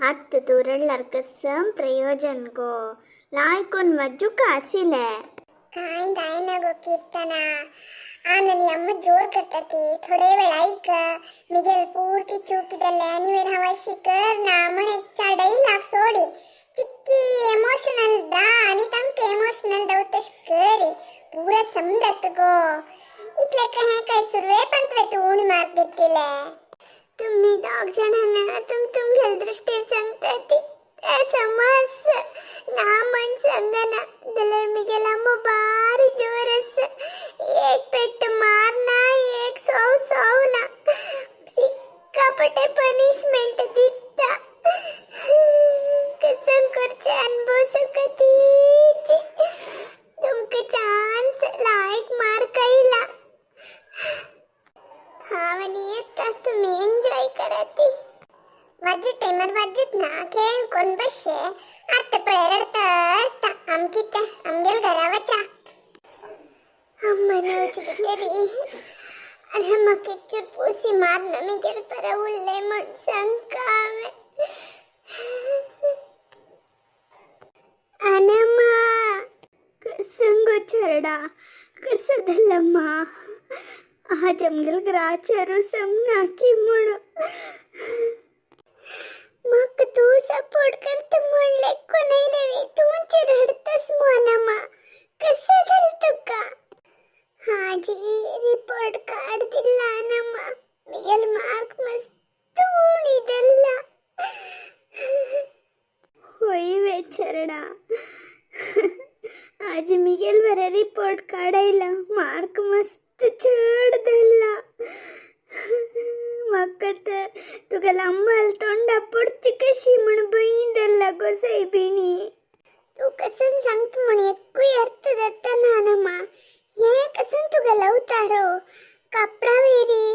आत्त तू रडल्यार कसं प्रयोजन गो लायकून वज्जू कासिले काय ना गो कीर्तना आननी अम्म जोर करतात थोडे वेळ ऐक मिगेल पूर्ती चूकिदल्ले ನೀವೇನ್ ಅವಶ್ಯಕರ್ ನಾ ಮನೆ ಡೈಲಾಗ್ ಸೋಡಿ ಚಿಕ್ಕಿ ಎಮೋಷನಲ್ ದಾ आणि तंक एमोशनल दवतश करी पूरा समजत गो इतले कहे काय सुरवे पण तू उणी मार देतिले तुम्ही दोघ जणांना तुम गेल दृष्टी सांगतात समस ना मन संगना दलर मिगेला मुबारी जोरस एक पेट मारना एक सौ ना सिक्कापटे पनिशमेंट दिता कसम करचे अनुभव सकती तुमके चान्स लायक मार कैला हावनी येता तुम्ही एन्जॉय करती वाजू टाइमर वाजूत ना खेळ कोण बसशे आता पळरडत असता आमकित आमगेल घरावचा अम्मनोच बिचारी अरे मके चुरपूसी मारना मिगेल पर उल्ले मन संकावे अनमा कसंगो चरडा कसदलಮ್ಮ ಆ ಜಮ್ಗಲ್ ಗ್ರಾಚಾರು समना की मुड़ मग तू सपोर्ट करते म्हणले को नाही रे तू रडतस मोनमा कसं झालं तुका हाजी रिपोर्ट कार्ड दिला नमा मिगेल मार्क मस्त उणी दिला होई वेचरडा आज मिगेल बरे रिपोर्ट काढायला मार्क मस्त चढ दिला मकत तुगेला अम्माल तोंडा पडची कशी म्हण बईंदल्ला गो साहेबिनी तू कसन सांगत म्हण एकू अर्थ दत्ता नानम्मा हे कसन तुगेला उतारो कपडा वेरी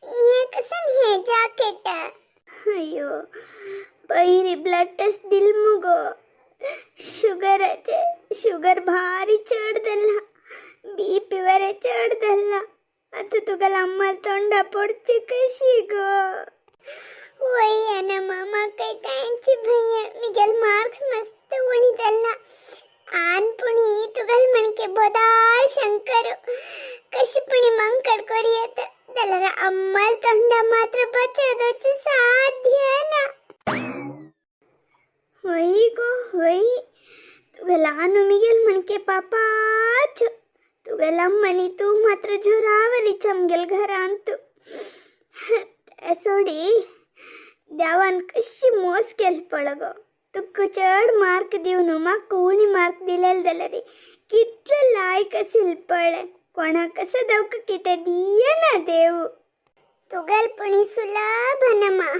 हे कसन हे जाकेट अयो बहिरी ब्लड टेस्ट दिल मुगो शुगर भारी चढ दिला बीपी वरे चढ दिला आता तुगेला अम्माल तोंडा पडची कशी गो वही अना मामा काही कांची भैया मिगेल मार्क्स मस्त उणी दिला आन पुणी तुगल म्हणके बोदाळ शंकर कशी पुणी मंकड कोरी येत दलरा अम्माल तोंडा मात्र बचदोच साध्य ना वही गो वही तुगेला अनु मिगेल म्हणके पापाच तुगेला अम्मनी तू मात्र जोरावली चमगेल घरांतू सोडी देवान कशी मोस केल पळग तुक चढ मार्क दिवन म्हाका उणी मार्क दिलेल जाल्यार कितले लायक असेल पळय कोणा कसं दवक कितें दियना देव तुगेल पुणी सुलभ नमा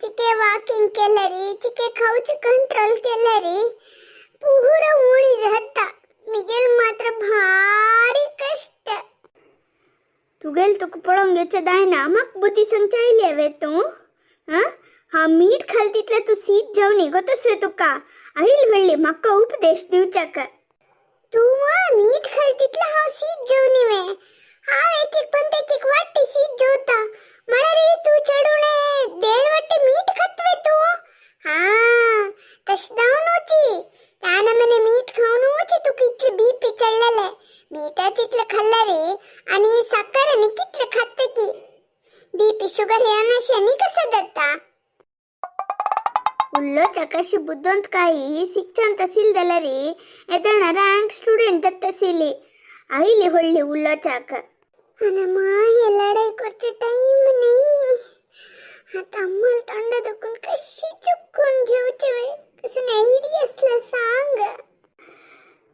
चिके वॉकिंग केलं रे चिके खाऊचे कंट्रोल केलं रे पुरा उणी जाता मिगेल मात्र भारी कष्ट तुगेल तुक पळोवंक घेवचें जायना म्हाका बुद्धी सांगचायली हांवें तूं हा मीठ खाल तितले तू सीत जेवणी गो तसवे तुका आईल वेळी म्हाका उपदेश दिवच्याक तू मीठ खाल तितले हांव सीत जेवणी वे हांव एक पण एक वाटी सीत जेवता म्हणा रे तू चढूने 1.5 वाटी मीठ खातवे तू हा तश दावनूची त्यानं मने मीठ खाऊनूची तू कितले बीपी चढलेले मीठा तितले खाल्ला रे आणि साखर आणि कितले खाते की बीपी शुगर हे अनाशानी कसं दत्ता उल्लो चकाशी बुद्धंत काही शिक्षण तहसील जाला रे एदण रँक स्टुडंट दत्तसिली आईली होळली उल्लो चाक अनमा हे लढाई करचे टाइम नाही आता अम्माल तोंड दुखून कशी चुकून घेऊचे वे कसं आयडिया असला सांग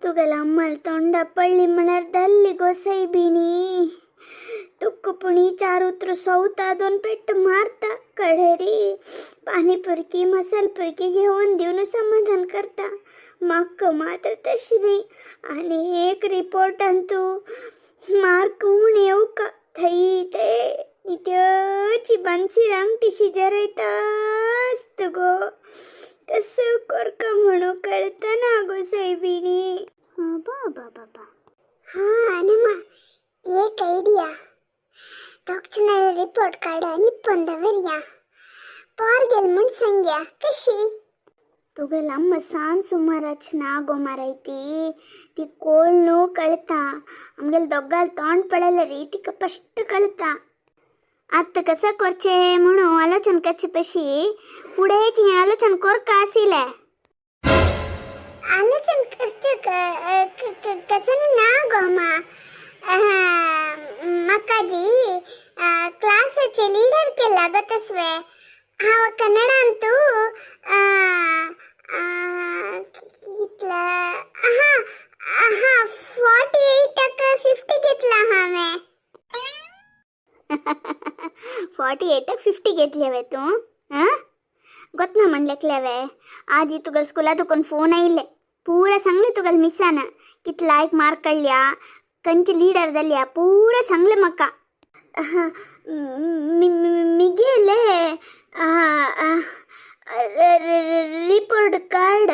तुगेला अम्माल तोंडा पडली म्हळ्यार दल्ली गो साहेबिनी तुक पुणी 4 उतर सवता 2 पेट मारता कढरी पाणीपुरकी मसालपुरकी घेऊन देऊन समाधान करता म्हाका मात्र तशी आणि एक रिपोर्टान तू मार्क उणे येवका थई ते नित्याची बांसी रांगटीशी जरयतास्त गो कसं करका म्हणू कळता ना गो साहेबिनी बाबा हा अनमा एक आयडिया तक्षण रिपोर्ट काढा आणि पंधवेरिया पार गेल म्हण सांग्या कशी तुगेल अम्म सांज सुमाराच नागो मारायती ती कोळ न्हू कळता आमगेल दोगाल तोंड पडले री तिका फस्ट कळता आत्ता कसं करचे म्हणून आलोचन करचे पशी पुढे ती आलोचन कोरका आसिले आलोचन करचे कसं ना गोमा मकाजी क्लासाचे लीडर के लागतस्वे हाव कन्नड अंतू कितला हा हा 48% 50 घेतला हांवें 48-50 घेतलेवे तू हां ಗೊತ್ತ म्हणलेक्लेवे आज तुगल स्कूलादुकोन फोन आयिल्ले पूरा सांगले तुगल मिस्सान कित लायक मार्क कळ्या कंची लीडर जाल्या पूरा सांगले म्हाका मिगेले रिपोर्ट कार्ड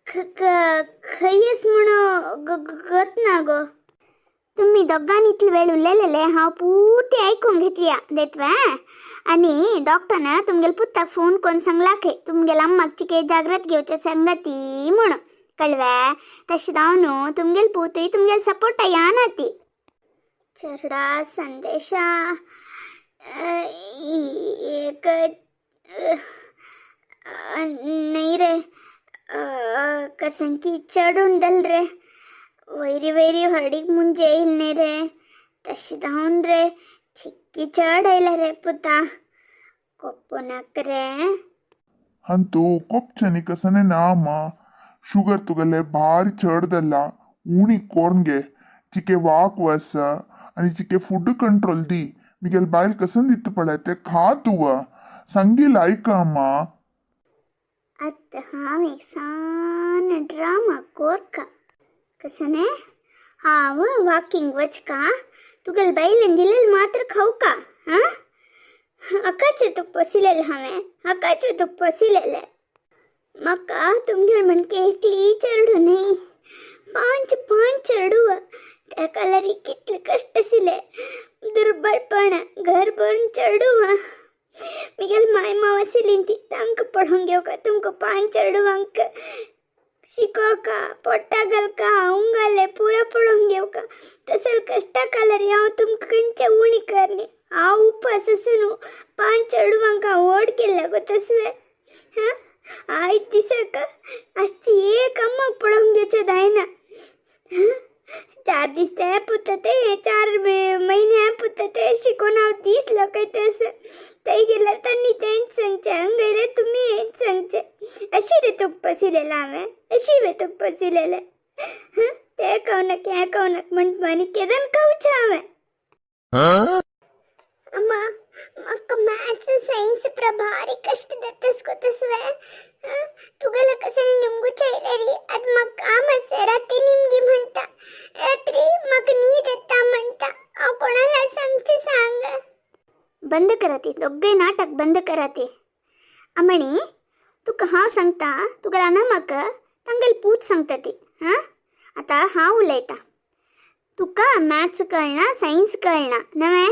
खयस म्हणो गत ना गो तुम्ही दोगांनी इतले वेळ उरलेले हांव पुर्ती आयकून घेतल्या देतवा आनी डॉक्टरान तुमगेल पुताक फोन करून सांगलाखे तुमगेल अम्माक चिके जागृत घेवचे संगती म्हणून कळवा तशें जावन न्हू तुमगेल पुतूय तुमगेल सपोर्ट येना ती चरडा संदेशा एक नहीं रे कसंकी चढ उंडल रे वैरी वैरी हरडीक मुंजे इल्ले रे तशी जावन रे चिक्की चढ आयला रे पुता कोप्पो नाक रे ಅಂತೂ ಕೊಪ್ಚನಿ ಕಸನೆ ನಾಮ ಶುಗರ್ ತುಗಲೆ ಭಾರಿ ಚಡ್ದಲ್ಲ ಊಣಿ ಕೋರ್ನ್ಗೆ ಚಿಕೆ ವಾಕ್ ವಸ आणि चिके फूड कंट्रोल दी मिगेल बायल कसन दित पडे ते खा तुव संगील ऐका अम्मा आता हांव एक सान ड्रामा कोरका कसने हांव वॉकिंग वचका तुगेल बायलेन दिलेल मात्र खावका हां अकाचे तुक पसिलेले हांवें अकाचे तुक पसिलेले म्हाका तुमगेल म्हणके एकली चरडू न्ही पांच चरडू त्या कलरी कितले कष्ट आशिल्ले दुर्बळपण घर भरून चरडू मिगेल माय माव आशिल्ली ती तांकां पळोवंक घेवका तुमकां 5 चरडूवांक शिकोवका पोट्टा घालका उंगाले पुरा पळोवंक घेवका तसल कश्टा कालरी हांव तुमकां खंयचे उणी करनी हांव उपास आसून 5 चरडूवांक ओड केल्ले गो तसले हां आयज दिसाक आजची एक अम्माक पळोवंक घेवचें जायना 4 दीस ते पुता ते 4 महिने पुता ते शिकोवन हांव दिसलो काय तसं थंय गेल्यार तांणी तेंच सांगचें हांगेले तुमी हेंच सांगचें अशी रे तुक पसिलेलें हांवें अशी रे तुक पसिलेलें तें खावनाक हें खावनाक म्हणटा आनी केदान खावचें हांवें अम्मा म्हाका मॅथ्स सायन्स प्रभारी कष्ट देतस को तसवे तुगेला कसन निमगू चैलेरी आज म्हाका काम आसा राती निमगी म्हणटा रात्री म्हाका न्हीद येता म्हणटा हांव कोणाला सांगचें सांग बंद करा ती दोग्गय नाटक बंद करा ती आमणी तुका हांव सांगता तुगेला ना म्हाका तांगेल पूत सांगता ती हां आतां हांव उलयतां तुका मॅथ्स कळना सायन्स कळना नवे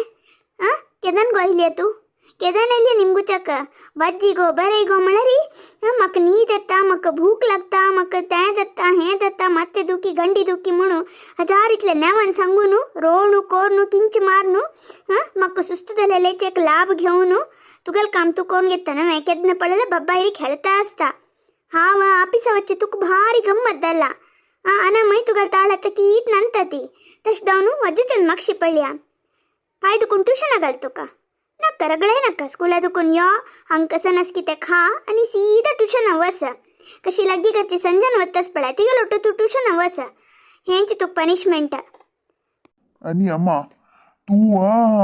हां केदान गोयली तूं केदान आयली निमगुच्याक वाजी गो बरें गो म्हळ्यारी म्हाका न्हीद येता म्हाका भूक लागता म्हाका तें जाता हें जाता माथे दुखी गंडी दुखी म्हणून हजार इतले नेवान सांगू न्हू रोव न्हू कोर न्हू किंच मार न्हू म्हाका सुस्त जालेलेचे एक लाभ घेवं न्हू तुगेल काम तूं कोण घेता नवे केदना पळयलें बाबायरी खेळता आसता हांव आपिसा वच्चे तुका भारी गंमत जाला आना मागीर तुगेल ताळ आतां कीत नांता ती तशें जावन वजूच्यान म्हाका पडल्या पाय दुखून ट्युशना घाल तुका नाका रगळे नाका स्कुला दुखून यो हांग कसं नस कितें खा आनी सीदा ट्युशना वच कशी लागीं घरची संजान वतस पळय तिगेल उठो तूं ट्युशना वच हेंची तुका पनिशमेंट आणि अम्मा तू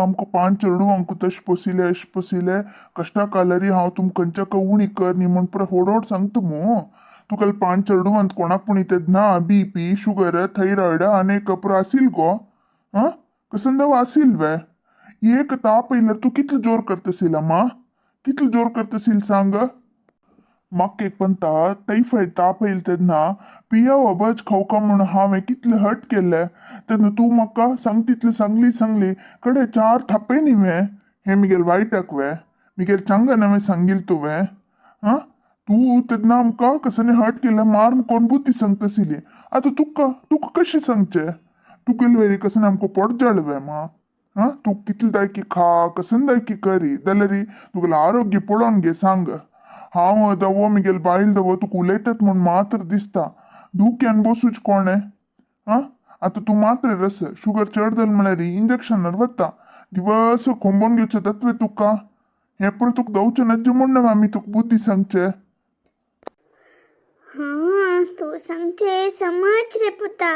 आमकां 5 चेडूवांक तशें पसिले अशें पसिले कश्टा कालरी हांव तुमकां खंयच्या उणी कर न्ही म्हण पुरो फोडोड सांगता मो तुका 5 चेडूवांत कोणाक पूण इतें ना BP शुगर थायरॉयड आनीक पुरो आसिल गो कसन दाव आसिल वे एक ताप येयल्यार तूं कितलो जोर करतसील अम्मा कितलो जोर करतसील सांग म्हाका एक म्हणटा टायफॉयड ताप येयला तेन्ना पिया वबज खावका म्हूण हांवें कितले हट केले तेन्ना तूं म्हाका सांग तितलें सांगली कडे 4 थापे न्ही वे हें मिगेल वायटाक वे मिगेल चांगला नवे सांगिल तुवें हा तू तेन्ना आमकां कसं हर्ट केलं मारून कोण बुद्धी सांगतसिली आता तुका तुका कशें सांगचें तुगेल वेळी कसं आमकां पोट जाळवे मा हा तू कितले दायकी खा कसं दायकी करी जाल्यार तुगेलें आरोग्य पळोवन घे सांग हांव दवो मिगेल बायल दवो तुका उलयतात म्हूण मात्र दिसता दुख्यान बसूच कोणे हा आता तू मात्र रस शुगर चड जाल म्हळ्यार इंजेक्शनार वता दिवस खोंबोन घेवचें तत्वे तुका हे पळय तुका दवचें नज्ज म्हण आमी तुका बुद्धी सांगचे हां तू सांगचे समज रे पुता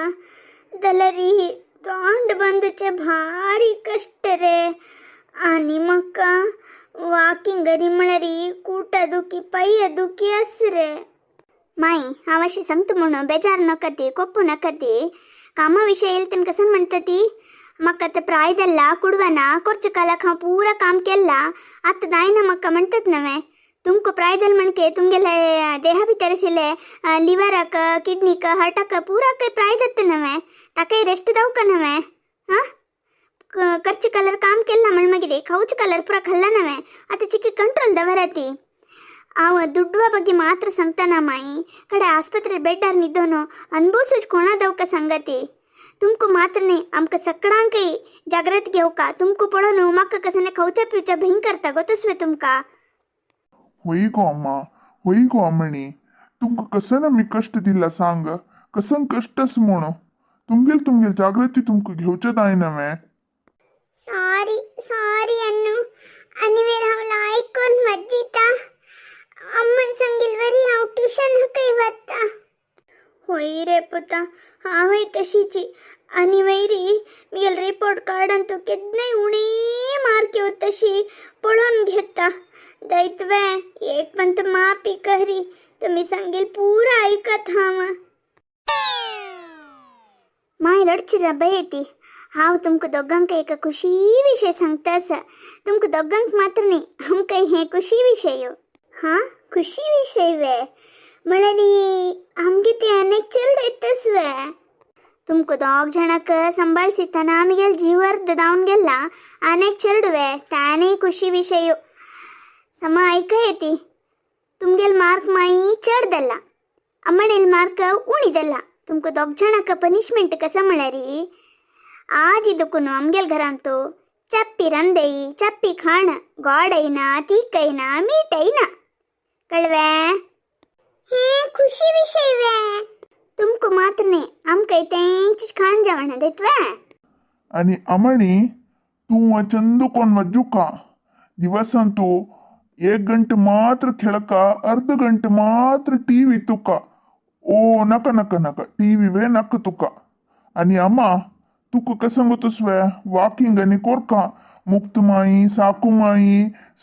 जाल्यार तोंड बंदचे भारी कश्ट रे आनी म्हाका वॉकिंग करी म्हळ्यार कुटा दुखी पांय दुखी आस रे माई हांव अशी सांगता म्हणून बेजार नका ती कोप्पू नका ती कामा विषय येईल तेन कसं म्हणटा ती म्हाका आतां प्रायदल्ला कुडवाना कोर्च कालाक हांव पुरा काम केला आतां जायना म्हाका म्हणटात नवे तुमको प्रायदल म्हणके तुमगेले देहा भितर आशिल्ले लिवराक किडनीक हार्टाक पुरा काही प्राय जाता नवे ताकाय रेस्ट जावका नवे हां करचे कलर काम केला म्हण मागीर खाऊच कलर पुरा खाल्ला नवे आतां चिकी कंट्रोल दवरा ती हांव दुड्डवा ಬಗ್ಗೆ ಮಾತ್ರ सांगताना माई कಡೆ आस्पत्रे बेड्डार निदोनो अनुभवसूच कोणा दवका सांगती तुमको मात्र नाही आमकां सगळ्यांकय जागृत घेवका तुमको पळोवन म्हाका कसं खावच्या पिवच्या भंय करता गोतस्वे तुमका होई गो अम्मा होई गो अम्मणी तुमका कसं मी कष्ट दिला सांग कसं कष्टच म्हणू तुमगेल जागृती तुमका घेवचें जाय नवे सॉरी अन्नू आनी वेळ हांव आयकून मज्जिता अम्मन सांगिल वरी हांव ट्युशन खंय वता होय रे पुता हांवय तशीची आनी वैरी मिगेल रिपोर्ट कार्डान तूं केन्नाय उणी मार्क येवं तशी पळोवन घेता दैतवे एक पंत मापी करी तुम्ही सांगेल पुरा ऐकत हांव माय रडची रब्बा येती हांव तुमकां दोगांक एक खुशी विशय सांगता आसा तुमकां दोगांक मात्र न्ही आमकां हे खुशी विशय हाँ खुशी विषय वे म्हळ्यार आमगे ते अनेक चेड येतस वे तुमको दोग जणाक सांबाळसितना मिगेल जीव अर्ध जावन गेला अनेक चेड वे त्याने खुशी विशय समा ऐका येती तुमगेल मार्क माई चड दल्ला अम्मणेल मार्क उणी दल्ला तुमको दोग जणाक पनिशमेंट कसा म्हळ्यार आज दुखून आमगेल घरांतू चप्पी रंदई चप्पी खाण गोडयना तीकयना मीठयना कळवे हे खुशी विषय वे तुमको मात्र न्ही आमकां तेंचीच खाण जेवण देतवे आणि अम्मणी तू चंदू कोण मज्जुका दिवसान तू 1 ಗಂಟೆ ಮಾತ್ರ खेळका अर्ध ಗಂಟೆ ಮಾತ್ರ टीव्ही तुका ओ नका नका नका टीव्ही नका तुका आणि अम्मा तुका कसं गोतस्वे वाकिंग आणि कोरका मुक्तमाई साकुमाई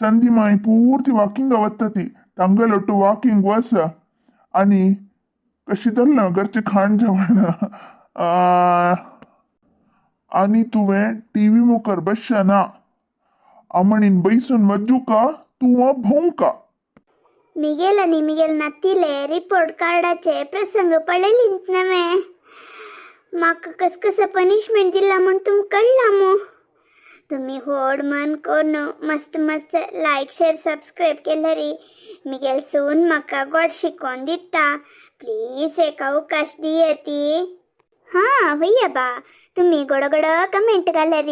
संधीमाई पूर्ती वाकिंग वत्ता ती तांगलೊಟ್ಟು वाकिंग वस आणि कशी धरलं घरचे खाण जेवण आणि तुवें टीव्ही मुखार बसना अम्मणीन बैसून मज्जुका तू भोंका मिगेल आणि मिगेल नत्तिले रिपोर्ट कार्डाचे प्रसंग पळयलींत नवे म्हाका कसं पनिशमेंट दिला म्हण तुम कळला मो तुम्ही होड मन कोन मस्त मस्त लायक शेअर सबस्क्राईब केल्यार मिगेल सून म्हाका गोड शिकोवन दिता प्लीज एक अवकाश दियेती हाँ भैया बा तुम्ही गोड कमेंट घाल्यार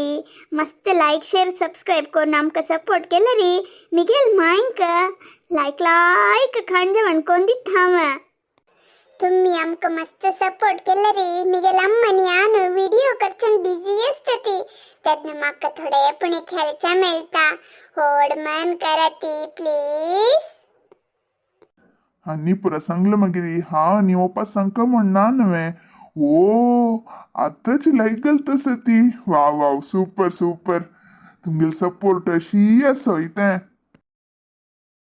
मस्त लायक शेअर सबस्क्राईब करून आमकां सपोर्ट केल्यार मिगेल मायंक लायक खाण जेवण कोण दिता हांव तुम्ही आमकां मस्त सपोर्ट केल्यार मिगेल अम्मानी आन व्हिडिओ करच्यान बिझी आसता ती तेन्ना म्हाका थोडेपणी खेळचा मेळटा होड मन करा ती प्लीज आणि पुरा सांगलं मागीर हा नी वापस सांगका म्हणना नवे ओ आताच लायक घालतस ती वाव वाव सुपर सुपर तुमगेल सपोर्ट अशी आसा तें